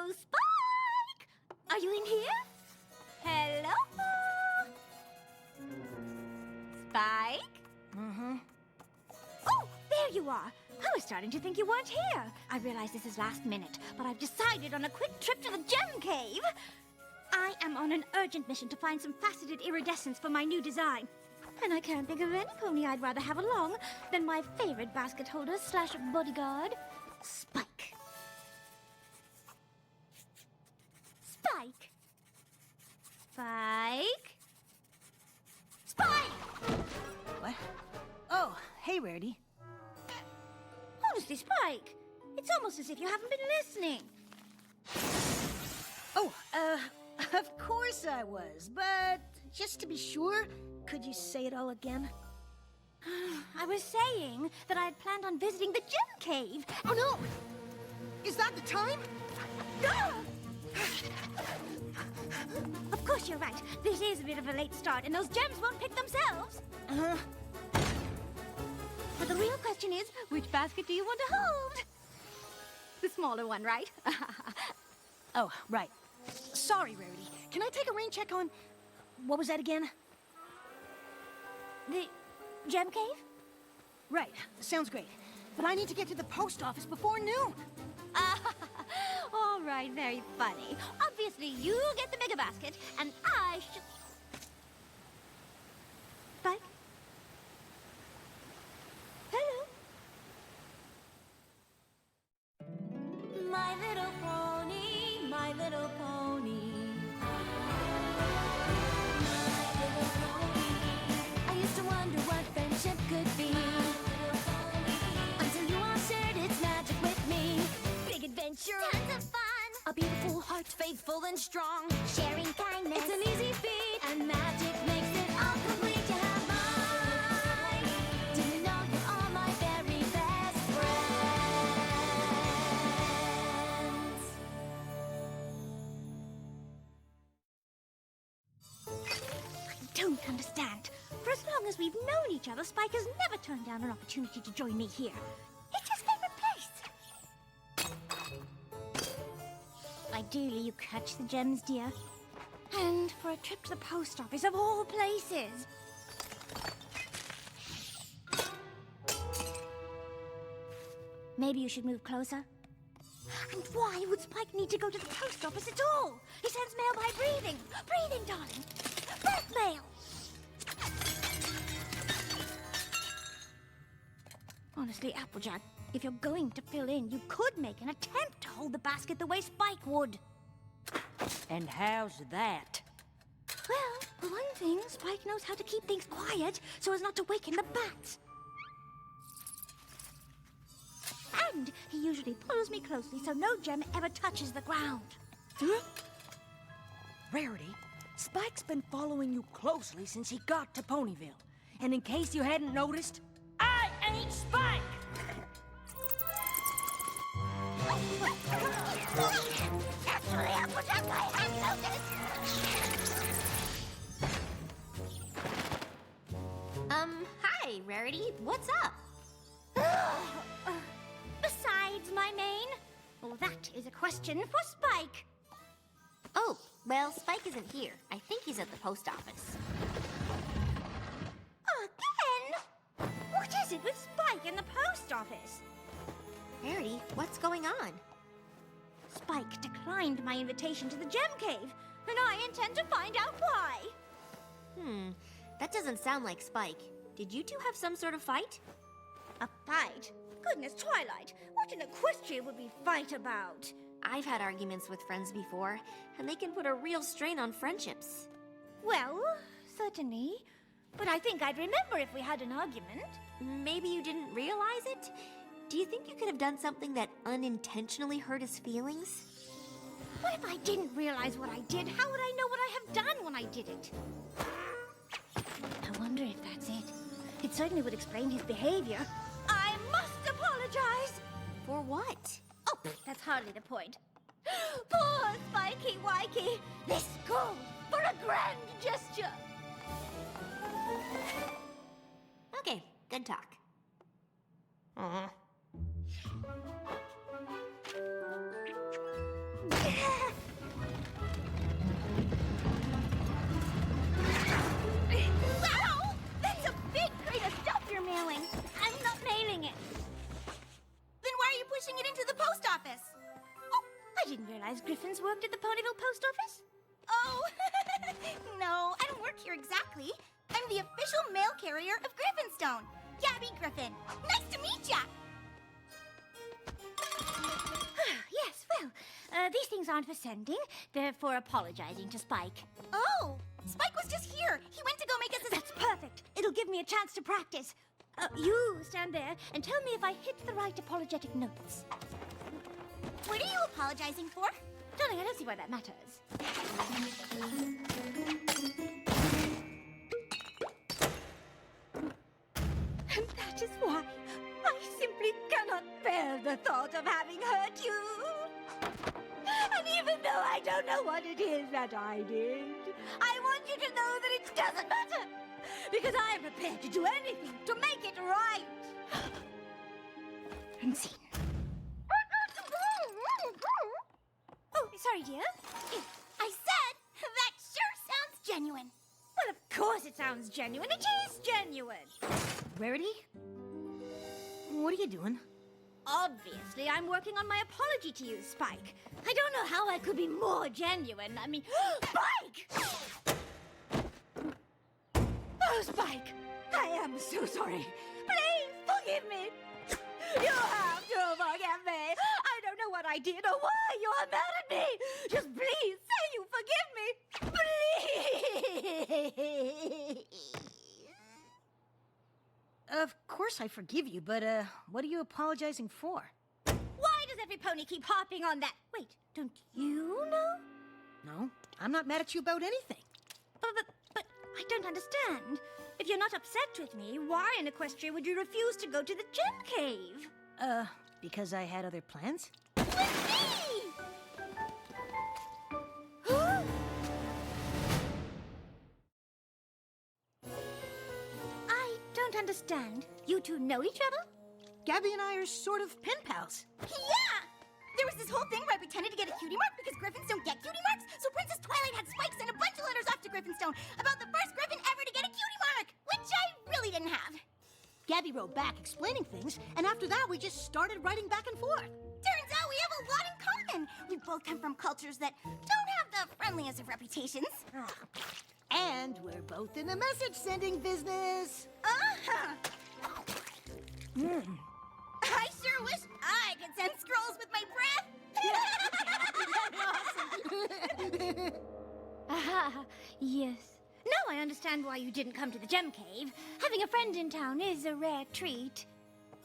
Hello, Spike! Are you in here? Hello? Spike? Mm-hmm. Oh, there you are. I was starting to think you weren't here. I realize this is last minute, but I've decided on a quick trip to the gem cave. I am on an urgent mission to find some faceted iridescence for my new design. And I can't think of any pony I'd rather have along than my favorite basket holder slash bodyguard, Spike. Spike. Spike. Spike! What? Oh, hey, Rarity. Honestly, Spike, it's almost as if you haven't been listening. Oh, of course I was, but just to be sure, could you say it all again? I was saying that I had planned on visiting the gem cave. Oh, no! Is that the time? Ah! Of course you're right. This is a bit of a late start, and those gems won't pick themselves. Uh-huh. But the real question is, which basket do you want to hold? The smaller one, right? Oh, right. Sorry, Rarity. Can I take a rain check on... What was that again? The gem cave? Right. Sounds great. But I need to get to the post office before noon. All right, very funny. Obviously, you get the mega basket, and I should... Spike? Hello? My little pony, my little pony. My little pony. I used to wonder what friendship could be. Until you all shared its magic with me. Big adventure. Tons of fun. A beautiful heart, faithful and strong. Sharing kindness. It's an easy feat. And magic makes it all complete. You have mine. Do you know you're all my very best friends? I don't understand. For as long as we've known each other, Spike has never turned down an opportunity to join me here. It's his favorite place. Ideally, you catch the gems, dear. And for a trip to the post office, of all places. Maybe you should move closer. And why would Spike need to go to the post office at all? He sends mail by breathing. Breathing, darling. Breath mail. Honestly, Applejack, if you're going to fill in, you could make an attempt to hold the basket the way Spike would. And how's that? Well, for one thing, Spike knows how to keep things quiet so as not to waken the bats. And he usually pulls me closely so no gem ever touches the ground. Rarity, Spike's been following you closely since he got to Ponyville. And in case you hadn't noticed, I ain't Spike! Actually, Applejack, I have noticed. Hi, Rarity. What's up? Besides my mane? Well, that is a question for Spike. Oh, well, Spike isn't here. I think he's at the post office. Again? What is it with Spike in the post office? Rarity, what's going on? Spike declined my invitation to the gem cave, and I intend to find out why. That doesn't sound like Spike. Did you two have some sort of fight? A fight? Goodness, Twilight, what in Equestria would we fight about? I've had arguments with friends before, and they can put a real strain on friendships. Well, certainly. But I think I'd remember if we had an argument. Maybe you didn't realize it? Do you think you could have done something that unintentionally hurt his feelings? What if I didn't realize what I did? How would I know what I have done when I did it? I wonder if that's it. It certainly would explain his behavior. I must apologize! For what? Oh, that's hardly the point. Poor Spikey Wikey! This goes for a grand gesture! Okay, good talk. realize Griffins worked at the Ponyville post office. Oh, no, I don't work here exactly. I'm the official mail carrier of Griffinstone. Gabby Griffin. Nice to meet ya! Yes, well, these things aren't for sending. They're for apologizing to Spike. Oh, Spike was just here. He went to go make us a... That's perfect. It'll give me a chance to practice. You stand there and tell me if I hit the right apologetic notes. What are you apologizing for? Darling, I don't see why that matters. And that is why I simply cannot bear the thought of having hurt you. And even though I don't know what it is that I did, I want you to know that it doesn't matter. Because I am prepared to do anything to make it right. And scene. Oh, sorry, dear. I said, that sure sounds genuine. Well, of course it sounds genuine. It is genuine. Rarity? What are you doing? Obviously, I'm working on my apology to you, Spike. I don't know how I could be more genuine. I mean, Spike! Oh, Spike! I am so sorry. Please forgive me. You have to forgive me. I don't know what I did or why you are mad at me. Just please say you forgive me. Please. Of course I forgive you, but, what are you apologizing for? Why does every pony keep harping on that? Wait, don't you know? No, I'm not mad at you about anything. But I don't understand. If you're not upset with me, why in Equestria would you refuse to go to the gem cave? Because I had other plans? With me! I don't understand. You two know each other? Gabby and I are sort of pen pals. Yeah! There was this whole thing where I pretended to get a cutie mark because Griffins don't get cutie marks, so Princess Twilight had Spike send a bunch of letters off to Griffinstone about the first Griffin ever to get a cutie mark, which I really didn't have. Gabby wrote back explaining things, and after that we just started writing back and forth. Turns out we have a lot in common. We both come from cultures that don't have the friendliest of reputations. And we're both in the message-sending business. Uh-huh. I sure wish I could send scrolls with my breath. Aha, yes. Now I understand why you didn't come to the gem cave. Having a friend in town is a rare treat.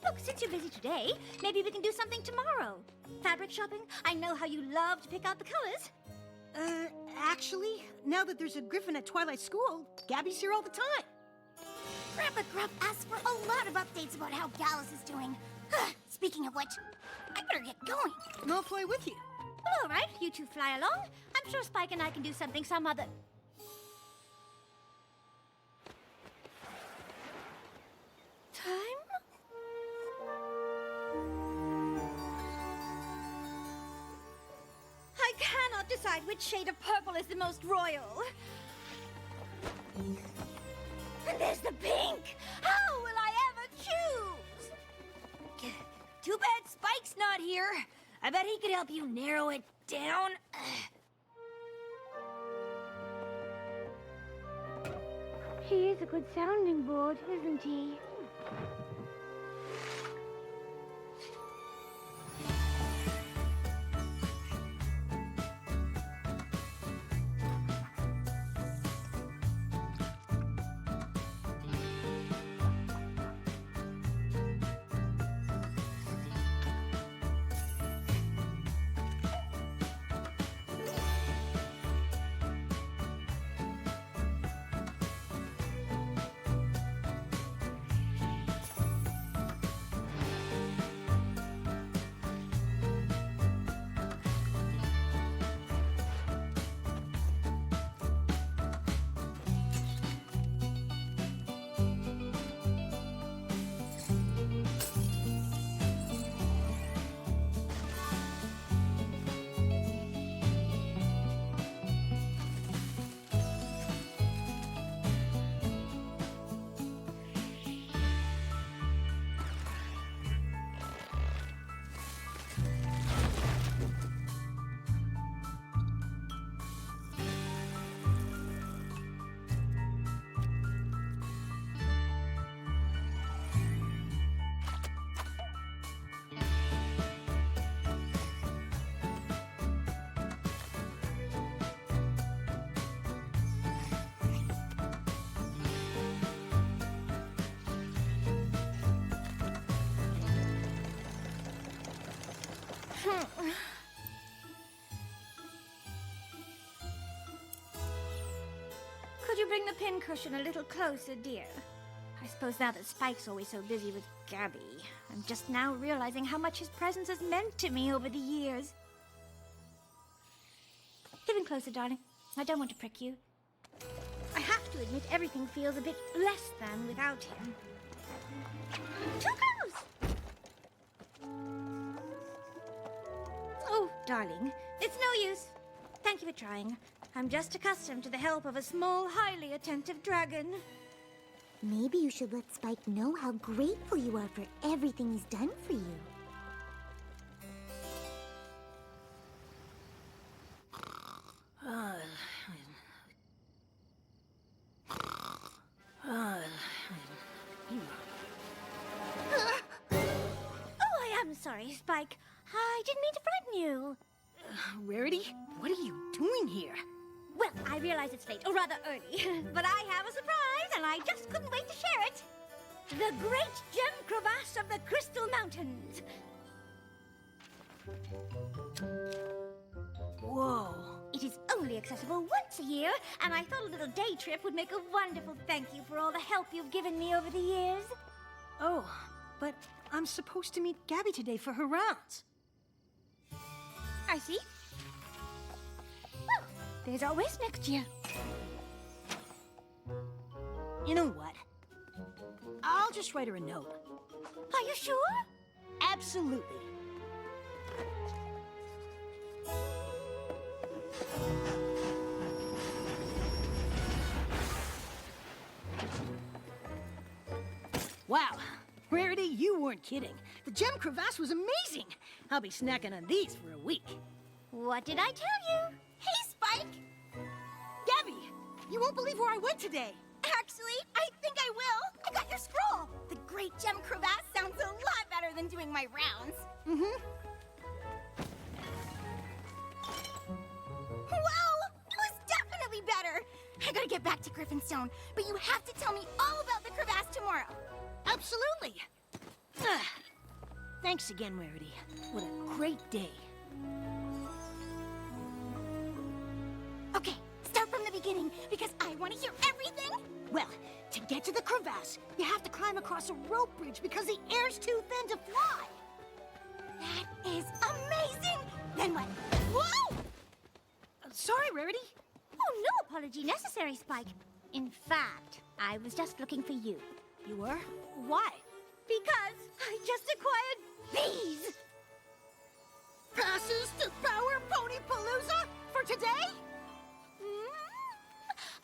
Look, since you're busy today, maybe we can do something tomorrow. Fabric shopping? I know how you love to pick out the colors. Actually, now that there's a Griffin at Twilight School, Gabby's here all the time. Grandpa Gruff asked for a lot of updates about how Gallus is doing. Speaking of which, I better get going. And I'll fly with you. Well, all right, you two fly along. I'm sure Spike and I can do something some other... time? I cannot decide which shade of purple is the most royal. And there's the pink! How will I ever choose? Too bad Spike's not here. I bet he could help you narrow it down. He is a good sounding board, isn't he? Could you bring the pincushion a little closer, dear? I suppose now that Spike's always so busy with Gabby, I'm just now realizing how much his presence has meant to me over the years. Even closer, darling. I don't want to prick you. I have to admit, everything feels a bit less than without him. Too close! Oh, darling, it's no use. Thank you for trying. I'm just accustomed to the help of a small, highly attentive dragon. Maybe you should let Spike know how grateful you are for everything he's done for you. Oh, I am sorry, Spike. I didn't mean to frighten you. Rarity, what are you doing here? Well, I realize it's late, or rather early, but I have a surprise, and I just couldn't wait to share it. The Great Gem Crevasse of the Crystal Mountains. Whoa. It is only accessible once a year, and I thought a little day trip would make a wonderful thank you for all the help you've given me over the years. Oh, but I'm supposed to meet Gabby today for her rounds. I see. Well, there's always next year. You know what? I'll just write her a note. Are you sure? Absolutely. Wow, Rarity, you weren't kidding. The gem crevasse was amazing. I'll be snacking on these for a week. What did I tell you? Hey, Spike! Gabby, you won't believe where I went today. Actually, I think I will. I got your scroll. The Great Gem Crevasse sounds a lot better than doing my rounds. Mm-hmm. Wow! It was definitely better! I gotta get back to Griffinstone, but you have to tell me all about the crevasse tomorrow. Absolutely. Thanks again, Rarity. What a great day. Okay, start from the beginning, because I want to hear everything. Well, to get to the crevasse, you have to climb across a rope bridge because the air's too thin to fly. That is amazing! Then what? Whoa! Sorry, Rarity. Oh, no apology necessary, Spike. In fact, I was just looking for you. You were? Why? Because I just acquired these! Passes to Power Pony Palooza for today?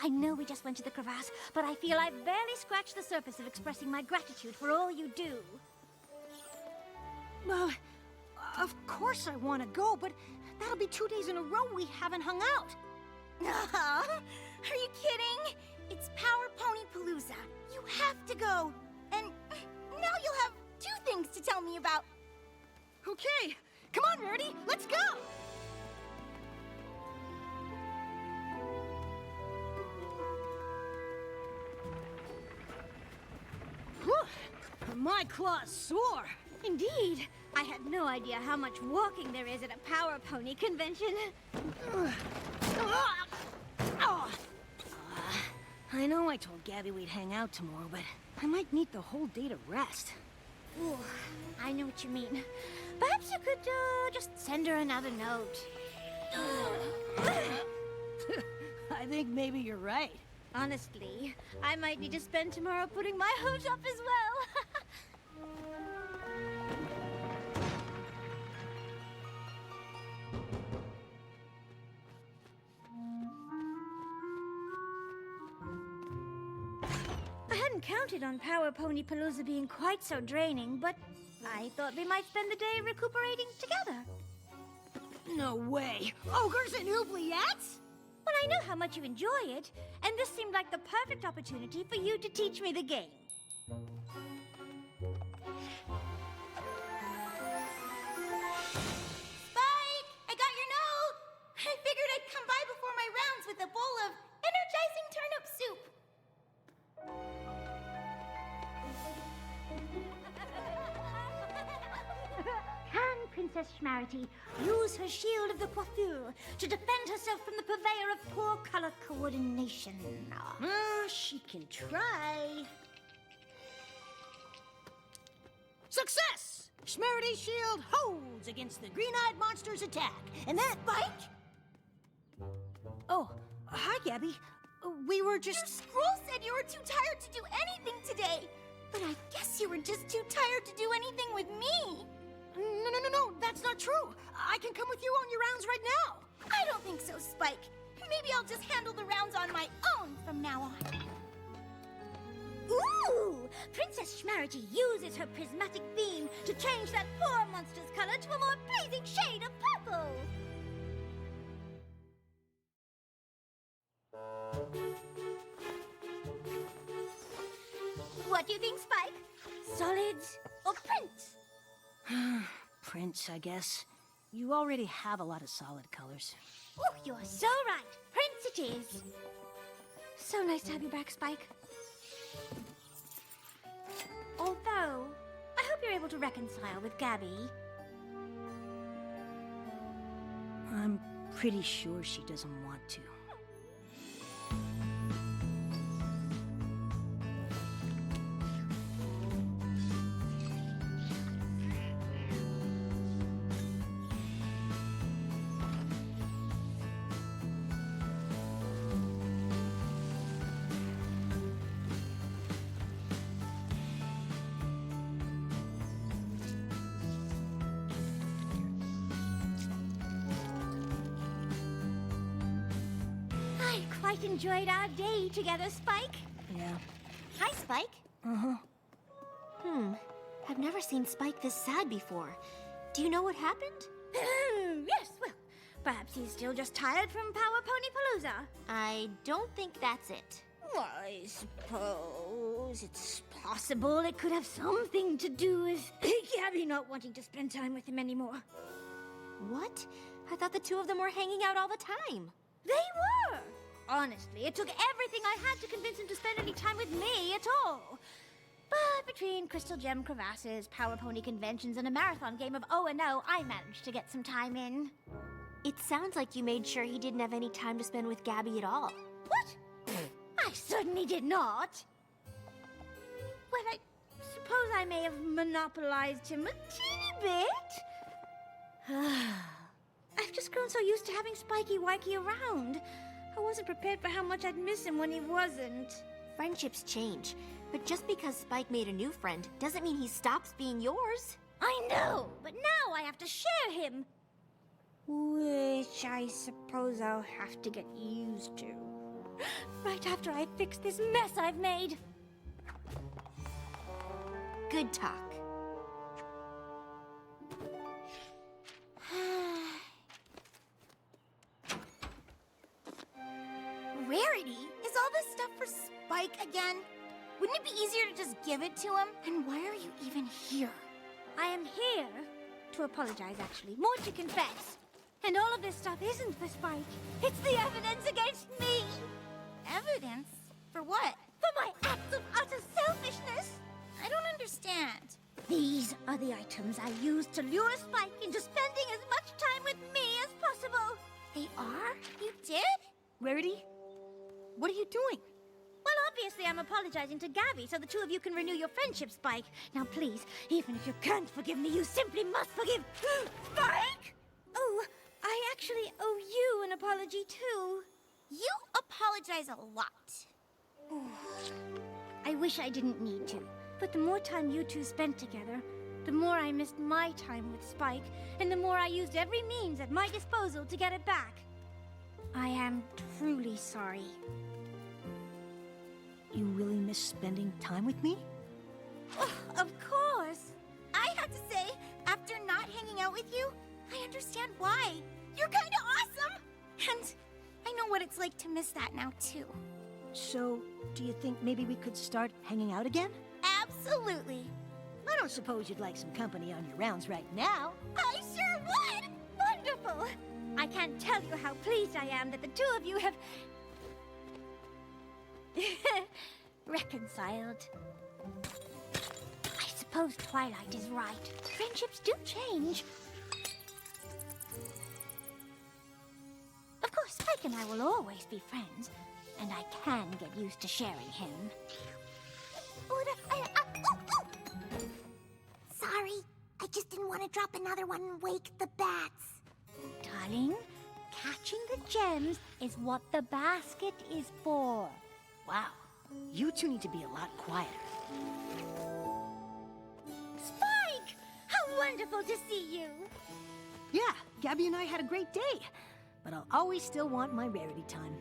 I know we just went to the crevasse, but I feel I've barely scratched the surface of expressing my gratitude for all you do. Well, of course I want to go, but that'll be 2 days in a row we haven't hung out. Are you kidding? It's Power Pony Palooza. You have to go. And now you'll have 2 things to tell me about. Okay, come on, Rarity, let's go! Whew, my claws sore. Indeed. I had no idea how much walking there is at a Power Pony convention. I know I told Gabby we'd hang out tomorrow, but I might need the whole day to rest. Ooh, I know what you mean. Perhaps you could just send her another note. I think maybe you're right. Honestly, I might need to spend tomorrow putting my hooves up as well. I hadn't counted on Power Pony Palooza being quite so draining, but I thought we might spend the day recuperating together. No way. Ogres and oubliettes? Well, I know how much you enjoy it, and this seemed like the perfect opportunity for you to teach me the game. Spike, I got your note. I figured I'd come by before my rounds with a bowl of energizing turnip soup. Can Princess Princess Schmarity use her shield of the coiffure to defend herself from the purveyor of poor color coordination. She can try. Success! Schmerity's shield holds against the green-eyed monster's attack. And that... Spike? Oh, hi, Gabby. We were just... Your scroll said you were too tired to do anything today. But I guess you were just too tired to do anything with me. No, that's not true. I can come with you on your rounds right now. I don't think so, Spike. Maybe I'll just handle the rounds on my own from now on. Ooh! Princess Schmarity uses her prismatic beam to change that poor monster's color to a more pleasing shade of purple. What do you think, Spike? Solids or prints? Prince, I guess. You already have a lot of solid colors. Oh, you're so right. Prince it is. So nice to have you back, Spike. Although, I hope you're able to reconcile with Gabby. I'm pretty sure she doesn't want to. I quite enjoyed our day together, Spike. Yeah. Hi, Spike. Uh-huh. I've never seen Spike this sad before. Do you know what happened? Yes, well, perhaps he's still just tired from Power Pony Palooza. I don't think that's it. I suppose it's possible it could have something to do with Gabby not wanting to spend time with him anymore. What? I thought the two of them were hanging out all the time. They were! Honestly, it took everything I had to convince him to spend any time with me at all. But between Crystal Gem crevasses, Power Pony conventions, and a marathon game of O&O, I managed to get some time in. It sounds like you made sure he didn't have any time to spend with Gabby at all. What? I certainly did not. Well, I suppose I may have monopolized him a teeny bit. I've just grown so used to having Spiky Wikey around. I wasn't prepared for how much I'd miss him when he wasn't. Friendships change, but just because Spike made a new friend doesn't mean he stops being yours. I know, but now I have to share him. Which I suppose I'll have to get used to. Right after I fix this mess I've made. Good talk. Rarity? Is all this stuff for Spike again? Wouldn't it be easier to just give it to him? And why are you even here? I am here to apologize, actually. More to confess. And all of this stuff isn't for Spike. It's the evidence against me. Evidence? For what? For my acts of utter selfishness. I don't understand. These are the items I used to lure Spike into spending as much time with me as possible. They are? You did? Rarity, what are you doing? Well, obviously I'm apologizing to Gabby so the two of you can renew your friendship, Spike. Now please, even if you can't forgive me, you simply must forgive Spike! Oh, I actually owe you an apology too. You apologize a lot. I wish I didn't need to, but the more time you two spent together, the more I missed my time with Spike, and the more I used every means at my disposal to get it back. I am truly sorry. You really miss spending time with me? Oh, of course. I have to say, after not hanging out with you, I understand why. You're kind of awesome. And I know what it's like to miss that now, too. So, do you think maybe we could start hanging out again? Absolutely. I don't suppose you'd like some company on your rounds right now. I sure would. Wonderful. I can't tell you how pleased I am that the two of you have reconciled. I suppose Twilight is right. Friendships do change. and I will always be friends, and I can get used to sharing him. Sorry, I just didn't want to drop another one and wake the bats. Darling, catching the gems is what the basket is for. Wow, you two need to be a lot quieter. Spike! How wonderful to see you! Yeah, Gabby and I had a great day. But I'll always still want my rarity time.